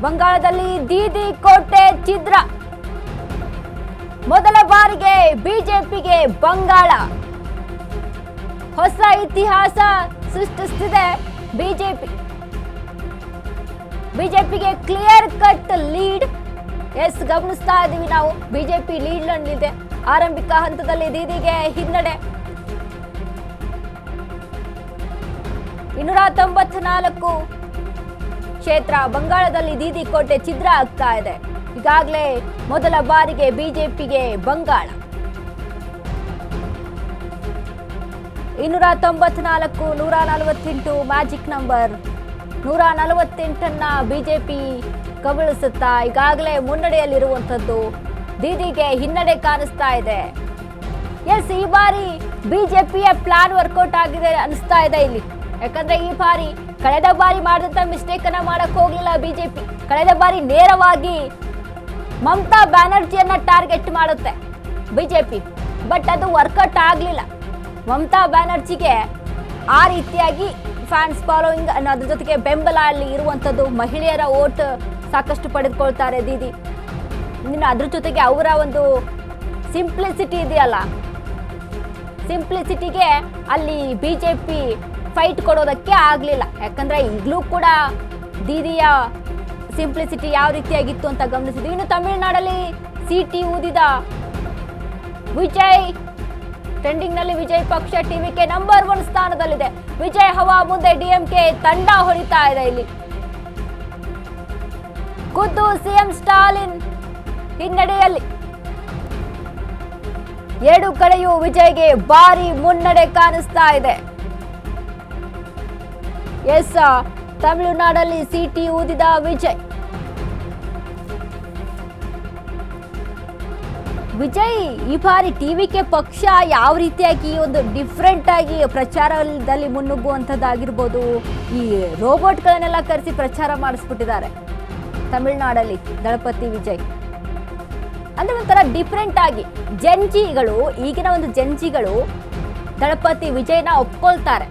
ಬಂಗಾಳದಲ್ಲಿ ದೀದಿ ಕೋಟೆ ಛಿದ್ರ. ಮೊದಲ ಬಾರಿಗೆ ಬಿಜೆಪಿಗೆ ಬಂಗಾಳ. ಹೊಸ ಇತಿಹಾಸ ಸೃಷ್ಟಿಸುತ್ತಿದೆ ಬಿಜೆಪಿಗೆ ಕ್ಲಿಯರ್ ಕಟ್ ಲೀಡ್. ಗಮನಿಸ್ತಾ ಇದ್ದೀವಿ ನಾವು, ಬಿಜೆಪಿ ಲೀಡ್ ನಲ್ಲಿದೆ. ಆರಂಭಿಕ ಹಂತದಲ್ಲಿ ದೀದಿಗೆ ಹಿನ್ನಡೆ. 294 ಕ್ಷೇತ್ರ ಬಂಗಾಳದಲ್ಲಿ ದೀದಿ ಕೋಟೆ ಛಿದ್ರ ಆಗ್ತಾ ಇದೆ. ಈಗಾಗಲೇ ಮೊದಲ ಬಾರಿಗೆ ಬಿಜೆಪಿಗೆ ಬಂಗಾಳ. 294, 148 magic number. 148 ಬಿಜೆಪಿ ಕಬಳಿಸುತ್ತಾ ಈಗಾಗಲೇ ಮುನ್ನಡೆಯಲ್ಲಿರುವಂಥದ್ದು. ದೀದಿಗೆ ಹಿನ್ನಡೆ ಕಾಣಿಸ್ತಾ ಇದೆ. ಈ ಬಾರಿ ಬಿಜೆಪಿಯ ಪ್ಲಾನ್ ವರ್ಕೌಟ್ ಆಗಿದೆ ಅನಿಸ್ತಾ ಇದೆ ಇಲ್ಲಿ. ಯಾಕಂದ್ರೆ ಈ ಬಾರಿ ಕಳೆದ ಬಾರಿ ಮಾಡಿದಂತ ಮಿಸ್ಟೇಕ್ ಅನ್ನ ಮಾಡಕ್ ಹೋಗ್ಲಿಲ್ಲ ಬಿಜೆಪಿ. ಕಳೆದ ಬಾರಿ ನೇರವಾಗಿ ಮಮತಾ ಬ್ಯಾನರ್ಜಿಯನ್ನ ಟಾರ್ಗೆಟ್ ಮಾಡುತ್ತೆ ಬಿಜೆಪಿ, ಬಟ್ ಅದು ವರ್ಕೌಟ್ ಆಗ್ಲಿಲ್ಲ. ಮಮತಾ ಬ್ಯಾನರ್ಜಿಗೆ ಆ ರೀತಿಯಾಗಿ ಫ್ಯಾನ್ಸ್ ಫಾಲೋಯಿಂಗ್ ಅನ್ನೋದ್ರ ಜೊತೆಗೆ ಬೆಂಬಲ ಅಲ್ಲಿ ಇರುವಂತದ್ದು. ಮಹಿಳೆಯರ ವೋಟ್ ಸಾಕಷ್ಟು ಪಡೆದುಕೊಳ್ತಾರೆ ದೀದಿ. ಇನ್ನು ಅದ್ರ ಜೊತೆಗೆ ಅವರ ಒಂದು ಸಿಂಪ್ಲಿಸಿಟಿ ಇದೆಯಲ್ಲ, ಸಿಂಪ್ಲಿಸಿಟಿಗೆ ಅಲ್ಲಿ ಬಿಜೆಪಿ ಫೈಟ್ ಕೊಡೋದಕ್ಕೆ ಆಗ್ಲಿಲ್ಲ. ಯಾಕಂದ್ರೆ ಈಗಲೂ ಕೂಡ ದೀದಿಯ ಸಿಂಪ್ಲಿಸಿಟಿ ಯಾವ ರೀತಿಯಾಗಿತ್ತು ಅಂತ ಗಮನಿಸಿದ್ವಿ. ಇನ್ನು ತಮಿಳುನಾಡಲ್ಲಿ ಸಿಟಿ ಊದಿದ ವಿಜಯ್. ಟ್ರೆಂಡಿಂಗ್ ನಲ್ಲಿ ವಿಜಯ್ ಪಕ್ಷ ಟಿವಿಕೆ ನಂಬರ್ 1 ಸ್ಥಾನದಲ್ಲಿದೆ. ವಿಜಯ್ ಹವಾ ಮುಂದೆ ಡಿಎಂಕೆ ತಂಡ ಹೊಡಿತಾ ಇದೆ. ಇಲ್ಲಿ ಖುದ್ದು ಸಿಎಂ ಸ್ಟಾಲಿನ್ ಹಿನ್ನಡೆಯಲ್ಲಿ. 2 ಕಡೆಯೂ ವಿಜಯ್ಗೆ ಭಾರಿ ಮುನ್ನಡೆ ಕಾಣಿಸ್ತಾ ಇದೆ. ತಮಿಳುನಾಡಲ್ಲಿ ಸಿಟಿ ಊದಿದ ವಿಜಯ್ ಈ ಬಾರಿ ಟಿವಿಕೆ ಪಕ್ಷ ಯಾವ ರೀತಿಯಾಗಿ ಒಂದು ಡಿಫ್ರೆಂಟ್ ಆಗಿ ಪ್ರಚಾರದಲ್ಲಿ ಮುನ್ನುಗ್ಗುವಂಥದ್ದಾಗಿರ್ಬೋದು. ಈ ರೋಬೋಟ್ಗಳನ್ನೆಲ್ಲ ಕರೆಸಿ ಪ್ರಚಾರ ಮಾಡಿಸ್ಬಿಟ್ಟಿದ್ದಾರೆ ತಮಿಳುನಾಡಲ್ಲಿ ದಳಪತಿ ವಿಜಯ್. ಅಂದ್ರೆ ಒಂಥರ ಡಿಫ್ರೆಂಟ್ ಆಗಿ ಜಂಜಿಗಳು, ಈಗಿನ ಒಂದು ಜಂಜಿಗಳು ದಳಪತಿ ವಿಜಯ್ನ ಒಪ್ಕೊಳ್ತಾರೆ.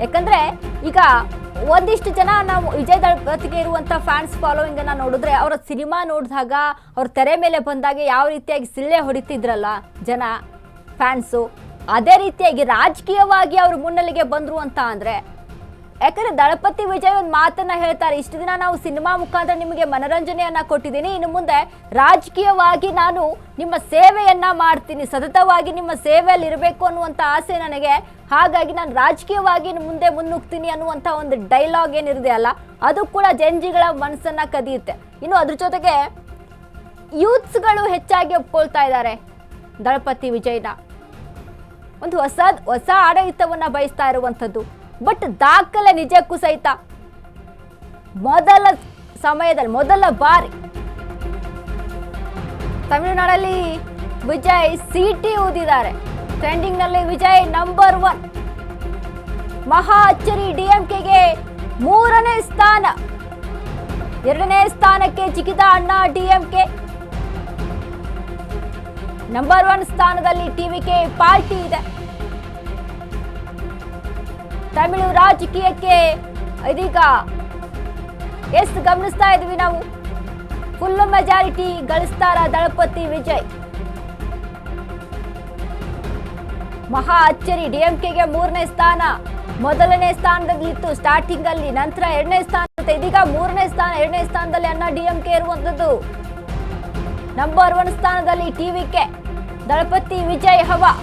ಯಾಕಂದ್ರೆ ಈಗ ಒಂದಿಷ್ಟು ಜನ ನಾವು ವಿಜಯ್ ದಳಪತಿಗೆ ಇರುವಂತ ಫ್ಯಾನ್ಸ್ ಫಾಲೋಯಿಂಗ್ ಅನ್ನ ನೋಡಿದ್ರೆ, ಅವರ ಸಿನಿಮಾ ನೋಡಿದಾಗ, ಅವ್ರ ತೆರೆ ಮೇಲೆ ಬಂದಾಗ ಯಾವ ರೀತಿಯಾಗಿ ಸಿಳ್ಳೆ ಹೊಡಿತಿದ್ರಲ್ಲ ಜನ ಫ್ಯಾನ್ಸು, ಅದೇ ರೀತಿಯಾಗಿ ರಾಜಕೀಯವಾಗಿ ಅವರು ಮುನ್ನೆಲೆಗೆ ಬಂದ್ರು ಅಂತ ಅಂದ್ರೆ. ಯಾಕಂದ್ರೆ ದಳಪತಿ ವಿಜಯ್ ಒಂದು ಮಾತನ್ನ ಹೇಳ್ತಾರೆ, ಇಷ್ಟು ದಿನ ನಾವು ಸಿನಿಮಾ ಮುಖಾಂತರ ನಿಮಗೆ ಮನರಂಜನೆಯನ್ನ ಕೊಟ್ಟಿದ್ದೀನಿ, ಇನ್ನು ಮುಂದೆ ರಾಜಕೀಯವಾಗಿ ನಾನು ನಿಮ್ಮ ಸೇವೆಯನ್ನ ಮಾಡ್ತೀನಿ, ಸತತವಾಗಿ ನಿಮ್ಮ ಸೇವೆಯಲ್ಲಿ ಇರಬೇಕು ಅನ್ನುವಂಥ ಆಸೆ ನನಗೆ, ಹಾಗಾಗಿ ನಾನು ರಾಜಕೀಯವಾಗಿ ಮುಂದೆ ಮುನ್ನುಗ್ತೀನಿ ಅನ್ನುವಂಥ ಒಂದು ಡೈಲಾಗ್ ಏನಿದೆ ಅಲ್ಲ, ಅದು ಕೂಡ ಜಂಜಿಗಳ ಮನಸ್ಸನ್ನ ಕದಿಯುತ್ತೆ. ಇನ್ನು ಅದ್ರ ಜೊತೆಗೆ ಯೂತ್ಸ್ಗಳು ಹೆಚ್ಚಾಗಿ ಒಪ್ಕೊಳ್ತಾ ಇದ್ದಾರೆ ದಳಪತಿ ವಿಜಯ್ನ. ಒಂದು ಹೊಸ ಆಡಳಿತವನ್ನ ಬಯಸ್ತಾ ಇರುವಂಥದ್ದು. ಬಟ್ ದಾಖಲೆ ನಿಜಕ್ಕೂ ಸಹಿತ ಮೊದಲ ಬಾರಿ ತಮಿಳುನಾಡಲ್ಲಿ ವಿಜಯ್ ಸಿಟಿ ಊದಿದ್ದಾರೆ. ಟ್ರೆಂಡಿಂಗ್ ನಲ್ಲಿ ವಿಜಯ್ ನಂಬರ್ 1. ಮಹಾ ಅಚ್ಚರಿ, ಡಿಎಂಕೆಗೆ 3ನೇ ಸ್ಥಾನ. 2ನೇ ಸ್ಥಾನಕ್ಕೆ ಜಿಗಿದ ಅಣ್ಣಾ ಡಿಎಂಕೆ. ನಂಬರ್ 1 ಸ್ಥಾನದಲ್ಲಿ ಟಿವಿಕೆ ಪಾರ್ಟಿ ಇದೆ. ತಮಿಳು ರಾಜಕೀಯಕ್ಕೆ ಇದೀಗ ಗಮನಿಸ್ತಾ ಇದ್ವಿ ನಾವು, ಫುಲ್ ಮೆಜಾರಿಟಿ ಗಳಿಸ್ತಾರ ದಳಪತಿ ವಿಜಯ್. ಮಹಾ ಅಚ್ಚರಿ, ಡಿಎಂಕೆಗೆ 3ನೇ ಸ್ಥಾನ. ಮೊದಲನೇ ಸ್ಥಾನದಲ್ಲಿತ್ತು ಸ್ಟಾರ್ಟಿಂಗ್ ಅಲ್ಲಿ, ನಂತರ 2ನೇ ಸ್ಥಾನ, ಇದೀಗ 3ನೇ ಸ್ಥಾನ. 2ನೇ ಸ್ಥಾನದಲ್ಲಿ ಅಣ್ಣಾ ಡಿಎಂಕೆ ಇರುವಂತದ್ದು. ನಂಬರ್ 1 ಸ್ಥಾನದಲ್ಲಿ ಟಿವಿಕೆ. ದಳಪತಿ ವಿಜಯ್ ಹವಾ.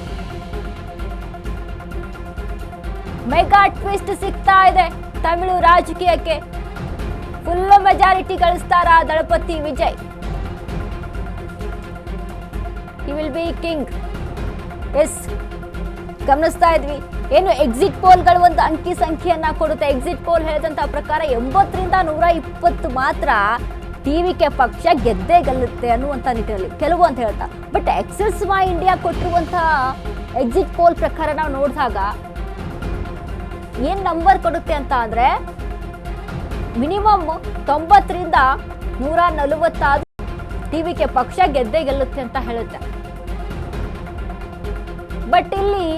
ಮೆಗಾ ಟ್ವಿಸ್ಟ್ ಸಿಗ್ತಾ ಇದೆ ತಮಿಳು ರಾಜಕೀಯಕ್ಕೆ. ಫುಲ್ ಮೆಜಾರಿಟಿ ಗಳಿಸ್ತಾರ Thalapathy Vijay. He will be king. ಗಮನಿಸ್ತಾ ಇದ್ವಿ ಏನು ಎಕ್ಸಿಟ್ ಪೋಲ್ಗಳು ಒಂದು ಅಂಕಿ ಸಂಖ್ಯೆಯನ್ನ ಕೊಡುತ್ತೆ. ಎಕ್ಸಿಟ್ ಪೋಲ್ ಹೇಳಿದಂತಹ ಪ್ರಕಾರ 80ರಿಂದ 120 ಮಾತ್ರ ಟಿವಿಕೆ ಪಕ್ಷ ಗೆದ್ದೇ ಗೆಲ್ಲುತ್ತೆ ಅನ್ನುವಂಥ ನಿಟ್ಟಿನಲ್ಲಿ ಕೆಲವು ಅಂತ ಹೇಳ್ತಾ. ಬಟ್ ಎಕ್ಸೆಸ್ ಮೈ ಇಂಡಿಯಾ ಕೊಟ್ಟಿರುವಂತಹ ಎಕ್ಸಿಟ್ ಪೋಲ್ ಪ್ರಕಾರ ನಾವು ನೋಡಿದಾಗ ಏನ್ ನಂಬರ್ ಕೊಡುತ್ತೆ ಅಂತ ಅಂದ್ರೆ, ಮಿನಿಮಮ್ 90ರಿಂದ 140 ಟಿವಿಕೆ ಪಕ್ಷ ಗೆದ್ದೇ ಗೆಲ್ಲುತ್ತೆ ಅಂತ ಹೇಳುತ್ತೆ. ಬಟ್ ಇಲ್ಲಿ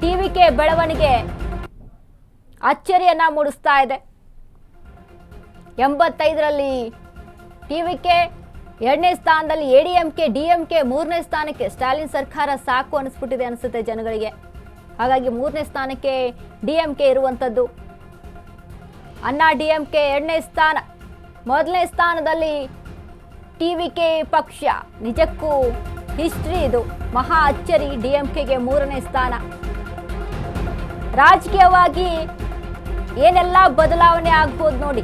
ಟಿವಿಕೆ ಬೆಳವಣಿಗೆ ಅಚ್ಚರಿಯನ್ನ ಮೂಡಿಸ್ತಾ ಇದೆ. 85ರಲ್ಲಿ ಟಿವಿಕೆ, 2ನೇ ಸ್ಥಾನದಲ್ಲಿ ಎಡಿಎಂಕೆ, ಡಿಎಂಕೆ 3ನೇ ಸ್ಥಾನಕ್ಕೆ. ಸ್ಟಾಲಿನ್ ಸರ್ಕಾರ ಸಾಕು ಅನಿಸ್ಬಿಟ್ಟಿದೆ ಅನಿಸುತ್ತೆ ಜನಗಳಿಗೆ. ಹಾಗಾಗಿ 3ನೇ ಸ್ಥಾನಕ್ಕೆ ಡಿಎಂಕೆ ಇರುವಂಥದ್ದು. ಅಣ್ಣಾ ಡಿಎಂಕೆ 2ನೇ ಸ್ಥಾನ, 1ನೇ ಸ್ಥಾನದಲ್ಲಿ ಟಿವಿಕೆ ಪಕ್ಷ. ನಿಜಕ್ಕೂ ಹಿಸ್ಟ್ರಿ ಇದು, ಮಹಾ ಅಚ್ಚರಿ. ಡಿಎಂಕೆಗೆ 3ನೇ ಸ್ಥಾನ. ರಾಜಕೀಯವಾಗಿ ಏನೆಲ್ಲ ಬದಲಾವಣೆ ಆಗ್ಬೋದು ನೋಡಿ.